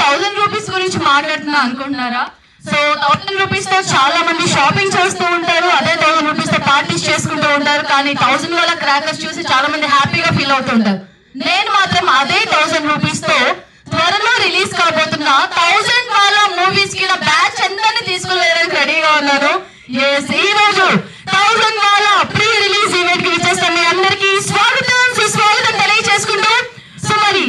1000 rupees గురించి మాట్లాడుతున్నా అనుకుంటున్నారా? సో 1000 రూపీస్ తో చాలా మంది షాపింగ్ చేస్తూ ఉంటారు, అదే 1000 రూపీస్ తో పార్టీస్ చేసుకుంటూ ఉంటారు. కానీ 1000 వాళ్ళ క్రాకర్స్ చూసి చాలా మంది హ్యాపీగా ఫీల్ అవుతుంటారు. నేను మాత్రం అదే 1000 రూపీస్ తో త్వరలో రిలీజ్ కాబోతున్న 1000 వాళ్ళ మూవీస్ కి నా బ్యాచ్ అందరినీ తీసుకుని వెళ్ళడానికి రెడీగా ఉన్నాను. ఈ రోజు 1000 వాళ్ళ ప్రీ రిలీజ్ ఈవెంట్ కి విచ్చేస్తాం. మీ అందరికీ స్వాగతం సుస్వాగతం తెలియజేసుకుంటూ, సో మరి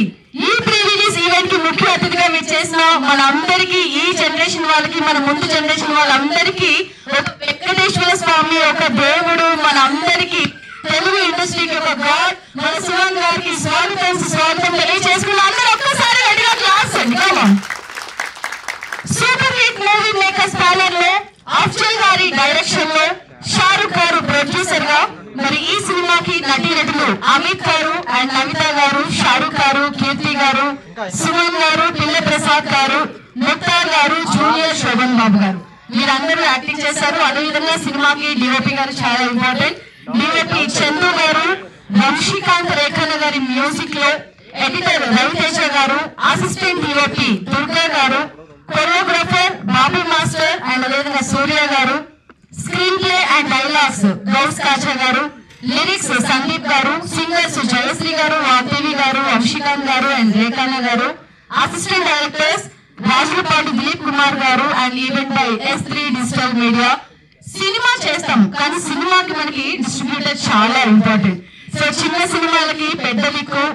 ఈ ప్రీ రిలీజ్ ఈవెంట్ కి ముఖ్య అతిథిగా విచ్చేసిన మన అందరికీ, ఈ జనరేషన్ వాళ్ళకి, మన ముందు జనరేషన్ వాళ్ళందరికీ ఒక వెంకటేశ్వర స్వామి, ఒక దేవుడు, మన అందరికీ తెలుగు ఇండస్ట్రీకి ఒక గాడ్, మన శివన్ గారికి స్వాగతం తెలియజేసుకున్న అందరూ ఒక్కసారి గట్టిగా క్లాస్ అండి. Super hit movie makers banner లో అఫ్జల్ గారి డైరెక్షన్ లో షారుఖ్ గారు ప్రొడ్యూసర్ గా, మరి ఈ సినిమాకి నటీనటులు అమిత్ గారు అండ్ నమిత గారు, షారుఖ్ గారు, కీర్తి గారు, సుమన్ గారు, పిల్ల ప్రసాద్ గారు, ముక్తార్ గారు, జూనియర్ శోభన్ బాబు గారు, వీరందరూ యాక్టింగ్ చేశారు. అదేవిధంగా సినిమాకి డిఓపి గారు చాలా ఇంపార్టెంట్. డిఓపి చందు గారు, వంశీకాంత్ రేఖన్న గారి మ్యూజిక్ లో ఎడిటర్ రవితేజ గారు, అసిస్టెంట్ డిఓపి దుర్గా గారు, కొరియోగ్రాఫర్ బాబు మాస్టర్ అండ్ అదేవిధంగా సూర్య గారు, screenplay and dialogues Ghouse కాచా గారు, లిరిక్స్ సందీప్ గారు, సింగర్స్ జయశ్రీ గారు, వాగ్దేవి గారు, వంశీకాంత్ గారు అండ్ రేఖన్న గారు, అసిస్టెంట్ డైరెక్టర్స్ రాజులపాటి దిలీప్ కుమార్ గారు and event by S3 digital media. Cinema చేస్తాం కానీ సినిమాకి మనకి డిస్ట్రిబ్యూటర్ చాలా ఇంపార్టెంట్. సో చిన్న సినిమాలకి పెద్ద దిక్కు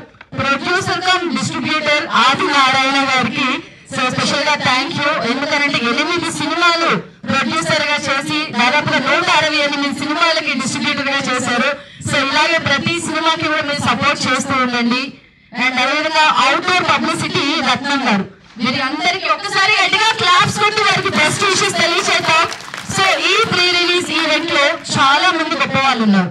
ప్రొడ్యూసర్ కమ్ డిస్ట్రిబ్యూటర్ ఆది నారాయణ గారికి సో స్పెషల్ గా థ్యాంక్ యూ. ఎందుకంటే 8 సినిమాలు ప్రొడ్యూసర్ గా చేసి దాదాపుగా 168 సినిమాలకి డిస్ట్రిబ్యూటర్ గా చేశారు. సో ఇలాగే ప్రతి సినిమాకి కూడా మీరు సపోర్ట్ చేస్తూ ఉండండి. అండ్ అదేవిధంగా అవుట్డోర్ పబ్లిసిటీ రత్నం గారు, మీరు అందరికి ఒక్కసారి గట్టిగా క్లాప్స్ కొట్టి వారికి బెస్ట్ విషెస్ తెలియచేద్దాం. సో ఈ ప్రీ రిలీజ్ ఈవెంట్ లో చాలా మంది గొప్ప వాళ్ళు ఉన్నారు.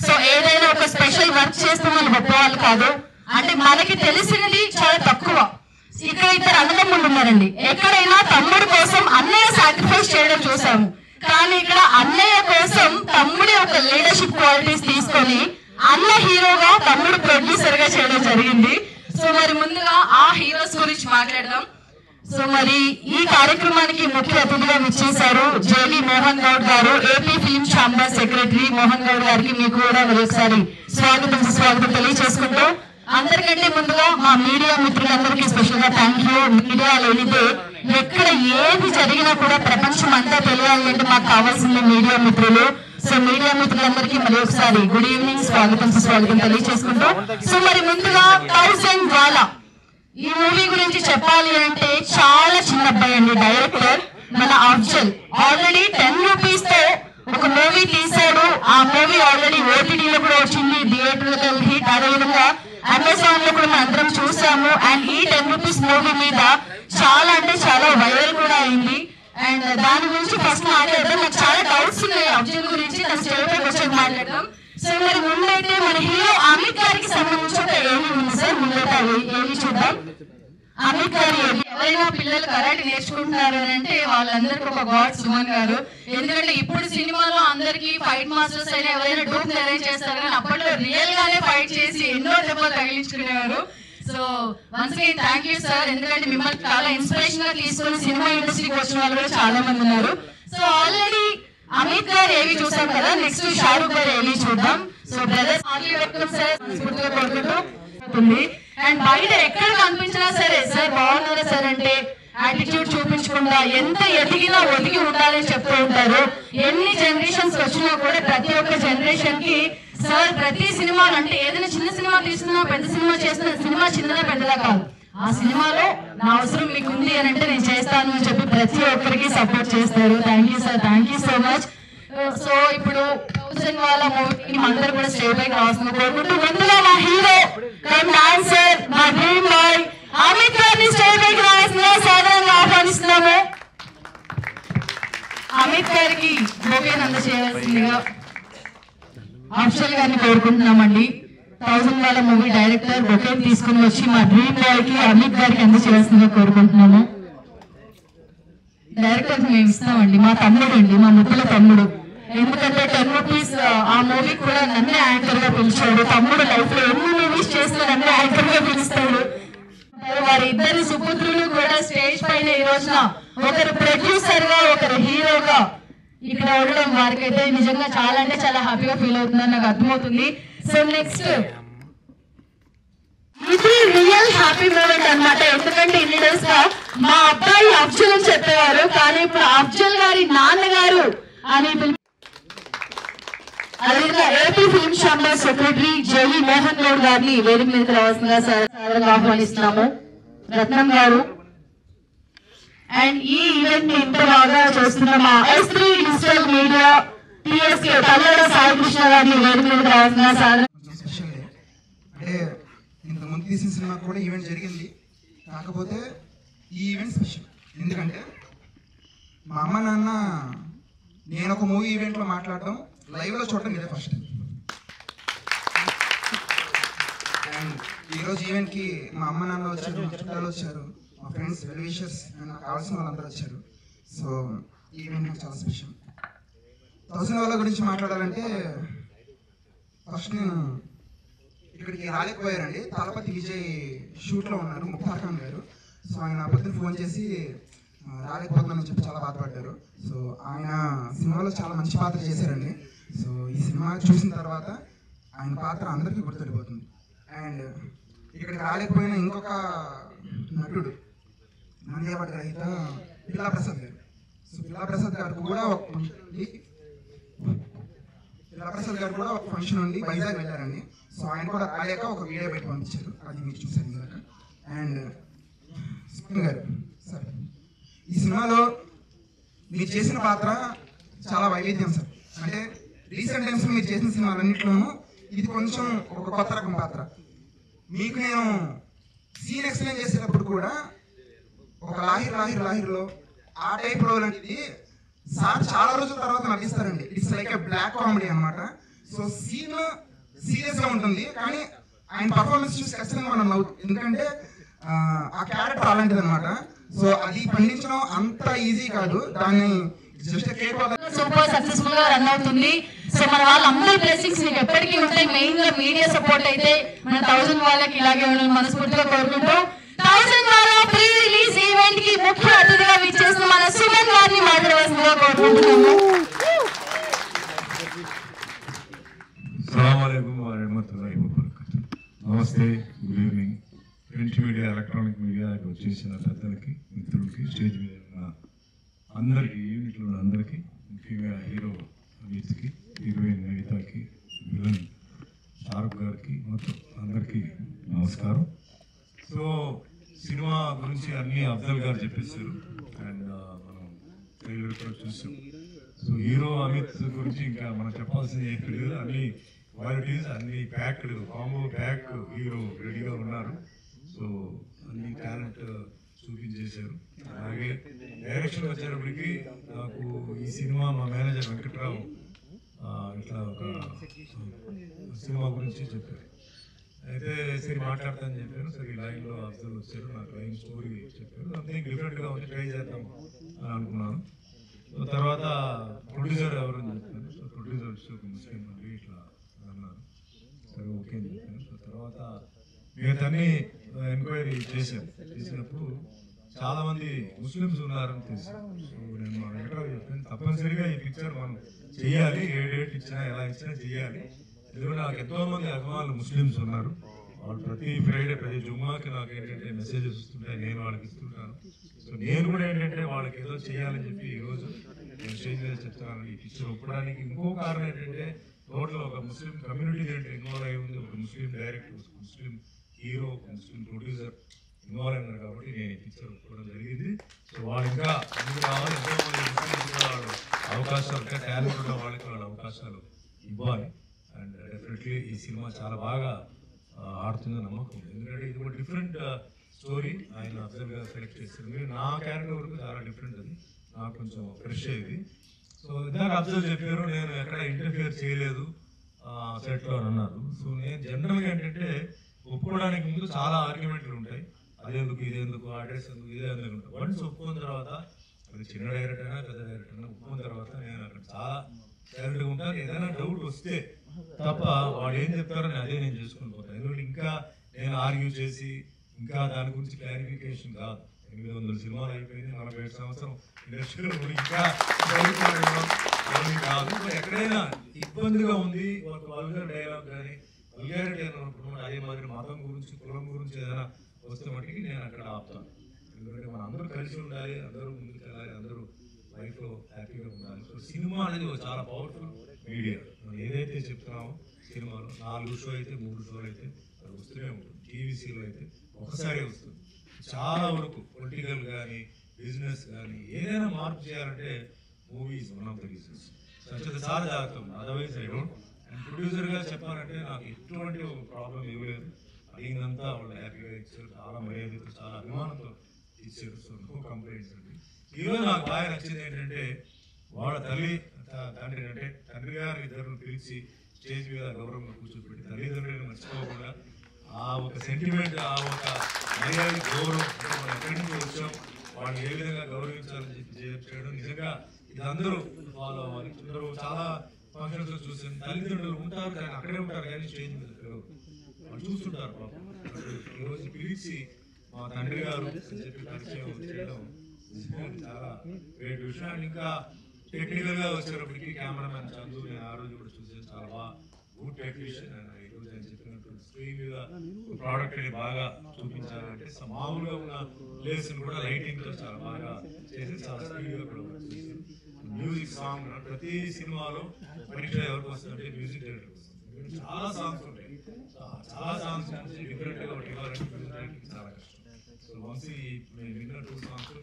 సో ఏదైనా ఒక స్పెషల్ వర్క్ చేస్తే వాళ్ళు గొప్ప వాళ్ళు కాదు, అంటే మనకి తెలిసినది చాలా తక్కువ. ఇక్కడ 2 అన్నదమ్ములు ఉన్నారండి. ఎక్కడైనా తమ్ముడు కోసం అన్నయ్య సాక్రిఫైస్ చేయడం చూసాము, కానీ ఇక్కడ అన్నయ్య కోసం తమ్ముడి ఒక లీడర్షిప్ క్వాలిటీస్ తీసుకొని అన్న హీరోగా తమ్ముడు ప్రొడ్యూసర్ గా చేయడం జరిగింది. సో మరి ముందుగా ఆ హీరోస్ గురించి మాట్లాడదాం. సో మరి ఈ కార్యక్రమానికి ముఖ్య అతిథిగా విచ్చేశారు జేవి మోహన్ గౌడ్ గారు, AP film chamber secretary. Mohan Goud గారికి మీకు కూడా మరొకసారి స్వాగతం తెలియజేసుకుంటూ, అందరికంటే ముందుగా మా మీడియా మిత్రులందరికీ స్పెషల్ గా థ్యాంక్ యూ. మీడియా లేనిదే ఎక్కడ ఏది జరిగినా కూడా ప్రపంచం అంతా తెలియాలి అంటే మాకు కావాల్సింది మీడియా మిత్రులు. సో మీడియా మిత్రులందరికీ మరి ఒకసారి గుడ్ ఈవినింగ్, స్వాగతం తెలియజేసుకుంటూ, సో మరి ముందుగా 1000 వాళ్ళ ఈ మూవీ గురించి చెప్పాలి అంటే చాలా చిన్న అబ్బాయి అండి. డైరెక్టర్ మన అఫ్జల్ ఆల్రెడీ 10 రూపీస్ తో ఒక మూవీ తీశాడు. ఆ మూవీ ఆల్రెడీ ఓటీటీలో కూడా వచ్చింది, థియేటర్ హిట్. అదేవిధంగా అమెజాన్ లో కూడా మనం అందరం చూసాము. అండ్ ఈ 10 రూపీస్ మూవీ మీద చాలా అంటే చాలా వైరల్ కూడా అయింది. అండ్ దాని గురించి ఫస్ట్ మాట్లాడదాం. నాకు చాలా డౌట్స్ ఉన్నాయి అఫ్జల్ గురించి, తన స్టేజ్ పైకి వచ్చాక మాట్లాడదాం. సో మరి ముందైతే మన హీరో అమిత్ గారికి సంబంధించి ఒక ఏమి ఉంది సార్, ముందైతే ఏమి చూద్దాం. అమిత్ గారు ఎవరైనా పిల్లలు కరాటే నేర్చుకుంటున్నారు అని అంటే వాళ్ళందరికీ ఒక గాడ్ సుమన్ గారు. ఎందుకంటే ఇప్పుడు సినిమాలో అందరికి ఫైట్ మాస్టర్స్ అయినా ఎవరైనా డూప్ అరేంజ్ చేస్తారు, కానీ అప్పట్లో రియల్ గానే ఫైట్ చేసి ఎన్నో దెబ్బలు తగిలించుకునేవారు. So once again thank you sir, ఎందుకంటే మిమ్మల్ని చాలా ఇన్స్పిరేషన్ గా తీసుకుని సినిమా ఇండస్ట్రీకి వచ్చిన వాళ్ళు కూడా చాలా మంది ఉన్నారు. సో ఆల్రెడీ అమిత్ గారు ఏవి చూసాం కదా, నెక్స్ట్ షారుఖ్ గారు ఏవి చూద్దాం. సో బ్రదర్స్ స్ఫూర్తిగా కోరుకుంటుంది. అండ్ బయట ఎక్కడ కనిపించినా సరే సార్ బాగున్నారా సార్ అంటే యాటిట్యూడ్ చూపించకుండా ఎంత ఎదిగినా ఒదిగి ఉండాలని చెప్తూ ఉంటారు. ఎన్ని జనరేషన్స్ వచ్చినా కూడా ప్రతి ఒక్క జనరేషన్ కి సార్ ప్రతి సినిమా అంటే ఏదైనా చిన్న సినిమా తీస్తున్నా పెద్ద సినిమా చేస్తున్నా సినిమా చిన్నదా పెద్దదా కాదు, ఆ సినిమాలో నా అవసరం మీకు ఉంది అని అంటే నేను చేస్తాను అని చెప్పి ప్రతి ఒక్కరికి సపోర్ట్ చేస్తారు. Thank you sir, thank you so much. So ఇప్పుడు 1000 వాళ్ళ మూవీని అందరూ కూడా స్టేజ్ పైకి రావాల్సింది కోరుకుంటూ, ముందుగా మా హీరో డాన్సర్ మా డ్రీమ్ బాయ్ అమిత్ గారిని స్టేజ్ పైకి రావాల్సిందిగా సాధారణంగా ఆహ్వానిస్తున్నాము. అమిత్ గారికి బొకేని అందజేయాల్సిందిగా అఫ్జల్ గారిని కోరుకుంటున్నామండి. 1000 వాళ్ళ మూవీ డైరెక్టర్ బొకేని తీసుకుని వచ్చి మా డ్రీమ్ బాయ్ కి అమిత్ గారికి అందజేయాల్సిందిగా కోరుకుంటున్నాము. డైరెక్టర్ మేము ఇస్తామండి, మా తమ్ముడు అండి, మా ముద్దుల తమ్ముడు. ఎందుకంటే 10 రూపీస్ ఆ మూవీ కూడా నన్నే యాంకర్ గా పిలిచాడు. తమ్ముడు లైఫ్ లో ఎన్ని మూవీస్ చేసినా నన్నే యాంకర్ గా పిలుస్తాడు. వారి ఇద్దరు సుపుత్రులు కూడా రోజున ఒకరు ప్రొడ్యూసర్ గా ఒకరు హీరోగా ఇక్కడ ఉండడం వారికైతే నిజంగా చాలా అంటే చాలా హ్యాపీగా ఫీల్ అవుతుందని నాకు అర్థమవుతుంది. సో నెక్స్ట్ ఇది రియల్ హ్యాపీ మూమెంట్ అన్నమాట. ఎందుకంటే ఇన్ని డేస్ గా మా అబ్బాయి అఫ్జల్ అని చెప్పేవారు, కానీ ఇప్పుడు అఫ్జల్ గారి నాన్నగారు అని అదేవిధంగా AP film chamber secretary JV Mohan Goud గారిని వేదిక మీదకి రావాల్సిందిగా సాధారణంగా ఆహ్వానిస్తున్నాము. రత్నం గారు అండ్ ఈ ఈవెంట్ ని ఇంత బాగా చేస్తున్న మా S3 digital media TSK Kallada Sai Krishna గారిని వేదిక మీదకి రావాల్సిందిగా స్పెషల్ డే. అంటే ఇంతకుముందు తీసిన సినిమా కూడా ఈవెంట్ జరిగింది, కాకపోతే ఈ ఈవెంట్ స్పెషల్. ఎందుకంటే మా అమ్మ నాన్న నేను ఒక మూవీ ఈవెంట్లో మాట్లాడడం లైవ్లో చూడడం ఇదే ఫస్ట్ టైం. అండ్ ఈరోజు ఈవెంట్కి మా అమ్మ నాన్న వచ్చారు, మా చుట్టాలు వచ్చారు, మా ఫ్రెండ్స్ వెల్ విషర్స్ అండ్ నాకు కావాల్సిన వాళ్ళందరూ వచ్చారు. సో ఈవెంట్ నాకు చాలా స్పెషల్. 1000 వాళ్ళ గురించి మాట్లాడాలంటే ఫస్ట్ నేను ఇక్కడికి రాలేకపోయారండి. తలపతి విజయ్ షూట్లో ఉన్నారు, ముఖ్తార్ ఖాన్ గారు. సో ఆయన పొద్దున్న ఫోన్ చేసి రాలేకపోతున్నానని చెప్పి చాలా బాధపడ్డారు. సో ఆయన సినిమాలో చాలా మంచి పాత్ర చేశారండి. సో ఈ సినిమా చూసిన తర్వాత ఆయన పాత్ర అందరికీ గుర్తుండిపోతుంది. అండ్ ఇక్కడికి రాలేకపోయిన ఇంకొక నటుడు నంది అవార్డు గ్రహీత పిల్లా ప్రసాద్ గారు. సో పిల్లా ప్రసాద్ గారు కూడా ఒక ఫంక్షన్ ఉంది, వైజాగ్ వెళ్ళారండి. సో ఆయన కూడా రాలేక ఒక వీడియో పెట్టి పంపించారు, అది మీరు చూసారు ఇందాక. అండ్ స్పిన్ గారు సార్, ఈ సినిమాలో మీరు చేసిన పాత్ర చాలా వైవిధ్యం సార్. అంటే రీసెంట్ టైమ్స్లో మీరు చేసిన సినిమాలన్నింటిలోనూ ఇది కొంచెం ఒక కొత్త రకం పాత్ర. మీకు నేను సీన్ ఎక్స్ప్లెయిన్ చేసేటప్పుడు కూడా ఒక లాహిర్లో ఆ టైప్ రోల్ అనేది సార్ చాలా రోజుల తర్వాత నటిస్తారండి. It's like a black comedy అనమాట. సో సీన్ సీరియస్ గా ఉంటుంది, కానీ ఆయన పర్ఫార్మెన్స్ చూసి ఖచ్చితంగా మనం నవ్వుతాం. ఎందుకంటే ఆ క్యారెక్టర్ అలాంటిది అనమాట. సో అది పండించడం అంత ఈజీ కాదు, దాన్ని జస్ట్ సూపర్ సక్సెస్ఫుల్ గా రన్ అవుతుంది. సో మన వాళ్ళందరి బ్లెస్సింగ్స్ మీకు ఎప్పటికీ ఉంటాయి. మెయిన్ గా మీడియా సపోర్ట్ అయితే మన 1000 వాళ్ళకి ఇలాగే ఉండాలని మనస్ఫూర్తిగా కోరుకుంటూ 1000 వాళ్ళ ప్రీ రిలీజ్ ఈవెంట్ కి ముఖ్య అతిథిగా విచ్చేసిన మన సుమన్ గారిని మాట్లాడవలసిందిగా కోరుకుంటున్నాము. నమస్తే, good evening. Print media, electronic media వచ్చేసిన పెద్దలకి, మిత్రులకి, స్టేజ్ మీద ఉన్న అందరికీ, యూనిట్లో ఉన్న అందరికీ, ముఖ్యంగా హీరో అమిత్కి, హీరోయిన్ నవితకి, విలన్ షారుఖ్ గారికి, మొత్తం అందరికీ నమస్కారం. సో సినిమా గురించి అన్నీ అఫ్జల్ గారు చెప్పేశారు అండ్ మనం ట్రైలర్ కూడా చూసాం. సో హీరో అమిత్ గురించి ఇంకా మనం చెప్పాల్సింది ఏం లేదు, అన్ని క్వాలిటీస్ అన్ని ప్యాక్డ్, కాంబో ప్యాక్ హీరో రెడీగా ఉన్నారు. సో అన్ని టాలెంట్ చూపించేశారు. అలాగే డైరెక్షన్ వచ్చేటప్పటికి నాకు ఈ సినిమా మా మేనేజర్ వెంకట్రావు ఇట్లా ఒక సినిమా గురించి చెప్పారు. అయితే సరే మాట్లాడతానని చెప్పాను. సరే ఈ లైన్లో అఫ్జల్ వచ్చారు, నాకు లైన్ స్టోరీ చెప్పారు. సంథింగ్ డిఫరెంట్గా ఉంది, ట్రై చేద్దాం అని అనుకున్నాను. సో తర్వాత ప్రొడ్యూసర్ ఎవరు అని చెప్పాను. సో ప్రొడ్యూసర్ వచ్చి ఒక ముస్లిం అండి ఇట్లా అన్నారు. సరే ఓకే అని చెప్పాను. సో తర్వాత మిగతాన్ని ఎంక్వైరీ చేసినప్పుడు చాలామంది ముస్లిమ్స్ ఉన్నారని తెలిసారు. సో నేను మా వెంకటరావు చెప్పాను, తప్పనిసరిగా ఈ పిక్చర్ మనం చెయ్యాలి, ఏ డేట్ ఇచ్చినా ఎలా ఇచ్చినా చెయ్యాలి. ఎందుకంటే నాకు ఎంతోమంది అభిమానులు ముస్లిమ్స్ ఉన్నారు. వాళ్ళు ప్రతి ఫ్రైడే, ప్రతి జుమ్మాకి నాకు ఏంటంటే మెసేజెస్ వస్తుంటాయి, నేను వాళ్ళకి ఇస్తుంటాను. సో నేను కూడా ఏంటంటే వాళ్ళకి ఏదో చేయాలని చెప్పి ఈరోజు నేను స్టేజ్ మీద చెప్తున్నాను. ఈ పిక్చర్ ఒప్పడానికి ఇంకో కారణం ఏంటంటే టోటల్ ఒక ముస్లిం కమ్యూనిటీ ఏంటంటే ఇన్వాల్వ్ అయి ఉంది. ఒక ముస్లిం డైరెక్టర్, ఒక ముస్లిం హీరో, ఒక ముస్లిం ప్రొడ్యూసర్ ఇన్వాల్వ్ అయినారు కాబట్టి నేను ఈ పిక్చర్ ఒప్పుకోవడం జరిగింది. సో వాళ్ళు ఇంకా ముందు కావాలి, ఎంతోమంది ముస్లింస్ కూడా వాళ్ళు అవకాశాలు, ఇంకా టాలెంట్ ఉన్న వాళ్ళకి వాళ్ళు అవకాశాలు ఇవ్వాలి. అండ్ డెఫినెట్లీ ఈ సినిమా చాలా బాగా ఆడుతుందని నమ్మకం. ఎందుకంటే ఇది ఒక డిఫరెంట్ స్టోరీ ఆయన అఫ్జల్ గారు సెలెక్ట్ చేస్తారు. మీరు నా క్యారెక్టర్ వరకు చాలా డిఫరెంట్, అది నాకు కొంచెం ఫ్రెష్ అయ్యేది. సో ఇందాక అఫ్జల్ చెప్పారు నేను ఎక్కడ ఇంటర్ఫియర్ చేయలేదు సెట్లో అని అన్నారు. సో నేను జనరల్గా ఏంటంటే ఒప్పుకోవడానికి ముందు చాలా ఆర్గ్యుమెంట్లు ఉంటాయి. అదేందుకు, ఇదేందుకు, ఆ డ్రెస్ ఎందుకు, ఇదే ఎందుకు ఉంటాయి. వన్స్ ఒప్పుకున్న తర్వాత అది చిన్న డైరెక్టర్ అయినా పెద్ద డైరెక్టర్ అయినా ఒప్పుకున్న తర్వాత నేను అక్కడ చాలా సైలెంట్గా ఉంటాను. ఏదైనా డౌట్ వస్తే తప్ప వాడు ఏం చెప్తారో అదే నేను చేసుకుని పోతాను. ఎందుకంటే ఇంకా నేను ఆర్గ్యూ చేసి ఇంకా దాని గురించి క్లారిఫికేషన్ కాదు. 800 సినిమాలు అయిపోయింది, 47 సంవత్సరం ఇండస్ట్రీలో ఇంకా కాదు. ఎక్కడైనా ఇబ్బందిగా ఉంది ఒక వల్గర్ డైలాగ్ కానీ వల్గారిటీ అని అనుకుంటున్నాను. అదే మాదిరి మతం గురించి కులం గురించి ఏదైనా వస్తే మట్టికి నేను అక్కడ ఆపుతాను. ఎందుకంటే మనం అందరూ కలిసి ఉండాలి, అందరూ ముందుకు వెళ్ళాలి, అందరూ లైఫ్లో హ్యాపీగా ఉండాలి. సో సినిమా అనేది ఒక చాలా పవర్ఫుల్ మీడియా. మనం ఏదైతే చెప్తున్నామో సినిమాలో 4 షో అయితే 3 షోలు అయితే అది వస్తూనే ఉంటుంది. టీవీసీలో అయితే ఒకసారి వస్తుంది. చాలా వరకు పొలిటికల్ కానీ బిజినెస్ కానీ ఏదైనా మార్పు చేయాలంటే movies one of the reasons. చాలా జాగ్రత్త ఉంది. Otherwise I don't. అండ్ ప్రొడ్యూసర్గా చెప్పాలంటే నాకు ఎటువంటి ప్రాబ్లం ఇవ్వలేదు. అడిగిందంతా వాళ్ళు హ్యాపీగా ఇచ్చారు, చాలా మర్యాదతో చాలా అభిమానంతో ఇచ్చారు. సో నో కంప్లైంట్స్ అండి. ఈరోజు నాకు బాగా నచ్చింది ఏంటంటే వాళ్ళ తండ్రి అంటే తండ్రి గారు ఇద్దరు పిలిచి స్టేజ్ మీద గౌరవంగా కూర్చోబెట్టి తల్లిదండ్రులను మర్చిపోకుండా ఆ ఒక సెంటిమెంట్, ఆ ఒక మర్యాద గౌరవం మనం ఎక్కడి నుంచి వచ్చాం, వాళ్ళు ఏ విధంగా గౌరవించాలని చేయడం నిజంగా ఇది అందరూ ఫాలో అవ్వాలి. అందరూ చాలా ఫంక్షన్స్ చూసాను, తల్లిదండ్రులు ఉంటారు కానీ అక్కడే ఉంటారు కానీ స్టేజ్ మీద వాళ్ళు చూస్తుంటారు. పాపం ఈరోజు పిలిచి మా తండ్రి గారు అని చెప్పి పరిచయం చేయడం చాలా గ్రేట్ విషయం. అండ్ ఇంకా టెక్నికల్ గా వచ్చేటప్పటికి కెమెరామెన్ చందు నేను ఆ రోజు కూడా చూసాను, చాలా బాగా గుడ్ టెక్నీషియన్. ఈ రోజు నేను చెప్పినట్టు స్క్రీన్ మీద ప్రోడక్ట్ ని బాగా చూపించాలంటే మామూలుగా ఉన్న ప్లేస్ కూడా లైటింగ్ తో చాలా బాగా చేసి చాలా స్పీడ్ గా కూడా మ్యూజిక్ సాంగ్ ప్రతి సినిమాలో పరీక్ష ఎవరికి వస్తుందంటే మ్యూజిక్ డైరెక్టర్ వస్తుంది. చాలా సాంగ్స్ ఉంటాయి, చాలా సాంగ్స్ డిఫరెంట్ గా ఒకటి ఇవ్వాలంటే మ్యూజిక్ డైరెక్టర్ చాలా కష్టం. సో వన్స్ నేను విన్న 2 సాంగ్స్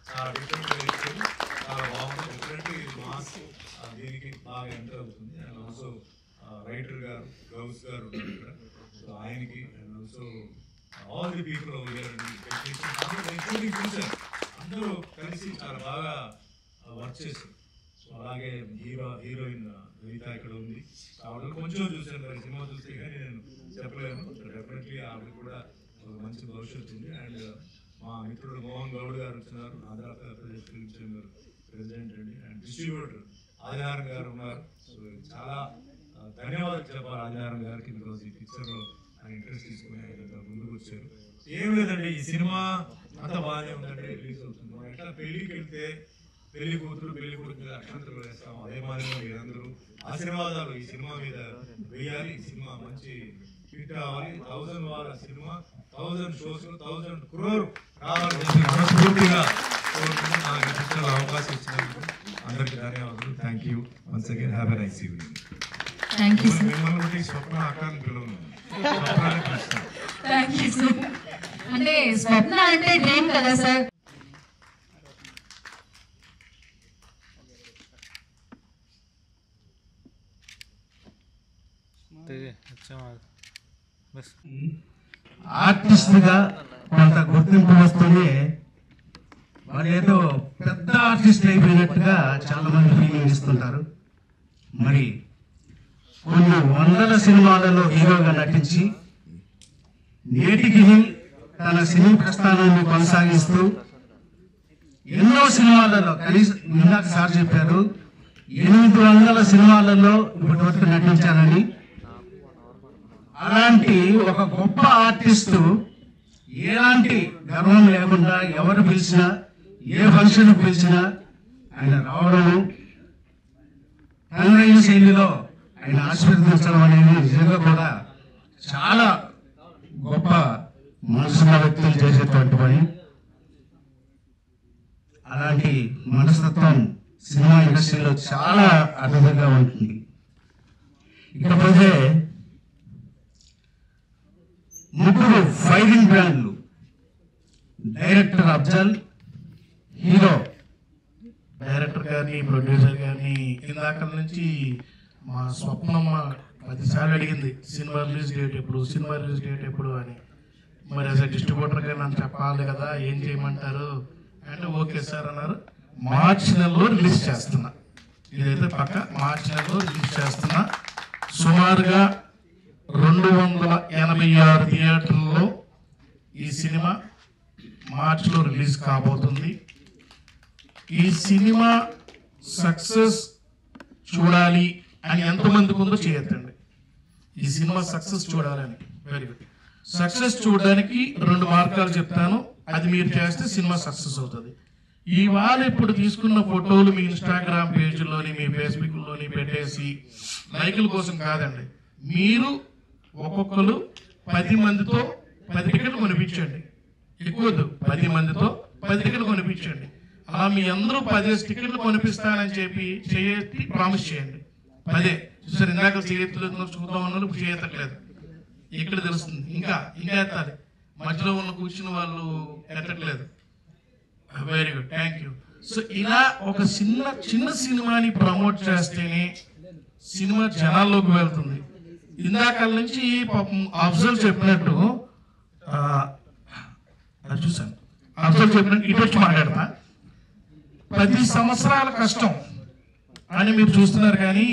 చాలా డిఫరెంట్ గా ఇచ్చారు, చాలా బాగుంది. డిఫరెంట్ మాస్ దీనికి బాగా ఎంటర్ అవుతుంది. అండ్ ఆల్సో రైటర్ గారు గౌస్ గారు ఉన్నారు ఇక్కడ, సో ఆయనకి and also all the people చూసారు అందరూ కలిసి చాలా బాగా వర్క్ చేశారు. సో అలాగే హీరోయిన్ లలిత ఇక్కడ ఉంది, ఆవిడ కొంచెం చూశాను, మరి సినిమా చూస్తే కానీ నేను చెప్పలేను. డెఫినెట్లీ ఆవిడ కూడా మంచి భవిష్యత్తు ఉంది. అండ్ మా మిత్రుడు మోహన్ గౌడ్ గారు వచ్చినారు, ఆంధ్రప్రదేశ్ ఫిల్మ్ చేంబర్ ప్రెసిడెంట్ అండి. అండ్ డిస్ట్రిబ్యూటర్ ఆదినారాయణ గారు ఉన్నారు. సో చాలా ధన్యవాదాలు చెప్పాలి ఆదినారాయణ గారికి, బికాజ్ ఈ పిక్చర్లో ఆయన ఇంట్రెస్ట్ తీసుకుని ముందుకు వచ్చారు. ఏం లేదండి, ఈ సినిమా అంతా బాగానే ఉందంటే రిలీజ్ అవుతుంది. మనం ఎట్లా పెళ్లికి వెళ్తే పెళ్లి కూతురు పెళ్లి కొడుకు అక్షంతలు వేస్తాం, అదే మాదిరిగా మీరందరూ ఆశీర్వాదాలు ఈ సినిమా మీద వేయాలి. ఈ సినిమా మంచి హిట్ అవ్వాలి. 1000 వార సినిమా 1000 షోస్ 1000 crore రావాలని మనస్ఫూర్తిగా నాకు అవకాశం ఇచ్చినందుకు అందరికీ ధన్యవాదాలు. Thank you once again. Have a nice evening. మిమ్మల్ని బట్టి స్వప్న అక్కని పిలవను. Thank you sir. అంటే స్వప్న అంటే డ్రీమ్ కదా సార్. ఆర్టిస్ట్ గా కొంత గుర్తింపు వస్తూనే వాళ్ళు ఏదో పెద్ద ఆర్టిస్ట్ అయిపోయినట్టుగా చాలా మంది ఫీలింగ్ ఇస్తుంటారు. మరి కొన్ని 100 సినిమాలలో హీరోగా నటించి నేటికి తన సినీ ప్రస్థానాన్ని కొనసాగిస్తూ ఎన్నో సినిమాలలో కనీసం ఇందాక సార్ చెప్పారు 800 సినిమాలలో ఇప్పటి వరకు నటించారని. అలాంటి ఒక గొప్ప ఆర్టిస్టు ఎలాంటి గర్వం లేకుండా ఎవరు పిలిచినా ఏ ఫంక్షన్ పిలిచినా ఆయన రావడము, తనదైన శైలిలో ఆయన ఆశీర్వదించడం అనేది నిజంగా కూడా చాలా గొప్ప మనసున్న వ్యక్తులు చేసేటువంటి పని. అలాంటి మనస్తత్వం సినిమా ఇండస్ట్రీలో చాలా అరుదుగా ఉంటుంది. ఇకపోతే 3 ఫైరింగ్ బ్రాండ్లు, డైరెక్టర్ అఫ్జల్, హీరో డైరెక్టర్ కానీ ప్రొడ్యూసర్ కానీ ఇందాక నుంచి మా స్వప్నమ్మ 10 సార్లు అడిగింది సినిమా రిలీజ్ డేట్ ఎప్పుడు అని. మరి అసలు డిస్ట్రిబ్యూటర్గా నన్ను చెప్పాలి కదా, ఏం చేయమంటారు అంటే ఓకే సార్ అన్నారు. మార్చి నెలలో రిలీజ్ చేస్తున్నా, ఇదైతే పక్క మార్చి నెలలో రిలీజ్ చేస్తున్నా. సుమారుగా 286 థియేటర్లలో ఈ సినిమా మార్చిలో రిలీజ్ కాబోతుంది. ఈ సినిమా సక్సెస్ చూడాలి అని ఎంతమందికి ఉందో చేయొద్దండి. ఈ సినిమా సక్సెస్ చూడాలని. Very good. సక్సెస్ చూడడానికి 2 మార్గాలు చెప్తాను, అది మీరు చేస్తే సినిమా సక్సెస్ అవుతుంది. ఇవాళ ఇప్పుడు తీసుకున్న ఫోటోలు మీ ఇన్స్టాగ్రామ్ పేజీల్లోని మీ ఫేస్బుక్లోని పెట్టేసి లైకుల కోసం కాదండి. మీరు ఒక్కొక్కరు 10 మందితో 10 టికెట్లు కొనిపించండి. ఎక్కువద్దు, 10 మందితో 10 టికెట్లు కొనిపించండి. అలా మీ అందరూ 10 టికెట్లు కొనిపిస్తానని చెప్పి చేయెత్తి ప్రామిస్ చేయండి. 10 చూసారు, ఇందాక చేయెత్తులు చూద్దాం అన్నారు, ఇప్పుడు చేయెత్తట్లేదు. ఇక్కడ తెలుస్తుంది, ఇంకా ఎత్తాలి. మధ్యలో ఉన్న కూర్చున్న వాళ్ళు ఎత్తట్లేదు. Very good, thank you. So ఇలా ఒక చిన్న సినిమాని ప్రమోట్ చేస్తేనే సినిమా జనాల్లోకి వెళ్తుంది. ఇందాక నుంచి పాపం అఫ్జల్ చెప్పినట్టు చూసాను, అఫ్జల్ చెప్పినట్టు ఇటు వచ్చి మాట్లాడతా. 10 సంవత్సరాల కష్టం అని మీరు చూస్తున్నారు, కానీ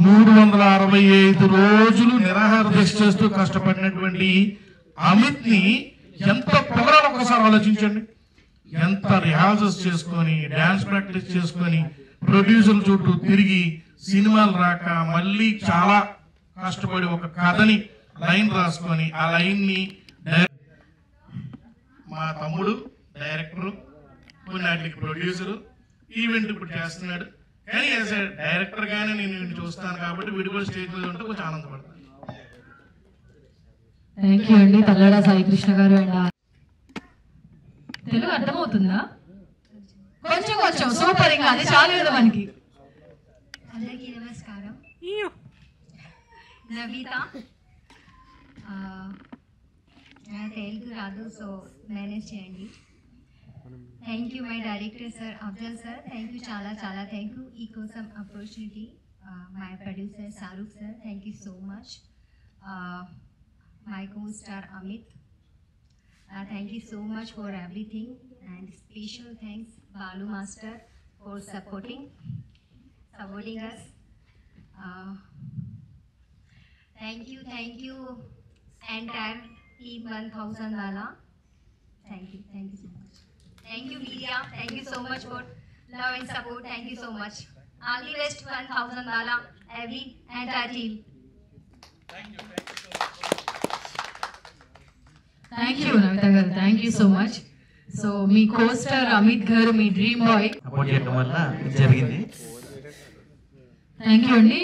365 రోజులు నిరాహార దీక్ష చేస్తూ కష్టపడినటువంటి అమిత్ ని ఎంత పొగరాలో ఒకసారి ఆలోచించండి. ఎంత రిహార్సల్స్ చేసుకొని, డాన్స్ ప్రాక్టీస్ చేసుకొని, ప్రొడ్యూసర్ల చుట్టూ తిరిగి, సినిమాలు రాక మళ్ళీ చాలా కష్టపడి ఒక కథని లైన్ రాసుకొని, ఆ లైన్ ని మా తమ్ముడు డైరెక్టరు, కొన్నిటికి ప్రొడ్యూసరు, ఈవెంట్ ఇప్పుడు చేస్తున్నాడు. కానీ యాజ్ ఎ డైరెక్టర్ గానే నేను చూస్తాను కాబట్టి విడిగా స్టేజ్ మీద ఉంటే కొంచెం ఆనందపడతాను. థ్యాంక్ యూ అండి తల్లడా సాయికృష్ణ గారు. అండ్ తెలుగు అర్థమవుతుందా? కొంచెం కొంచెం సూపర్, ఇంకా అది చాలు కదా మనకి. అందరికీ నమస్కారం. నవిత, తెలుగు రాదు, సో మేనేజ్ చేయండి. Thank you my director sir Afzal sir, thank you, చాలా చాలా థ్యాంక్ యూ ఈ కోసం opportunity. My producer Shahrukh sir, thank you so much. My co star Amit, thank you so much for everything, and special thanks Balu Master for supporting us. Thank you entire team 1000 wala. Thank you so much. Thank you media, thank you so much for love and support. Thank you so much. All the best 1000 wala, every entire team. Thank you. Thank you Navitha గారు, thank you so much. So మీ costar Amit గారు, మీ dream boy support చేయడం వల్ల జరిగింది. Thank you అండి.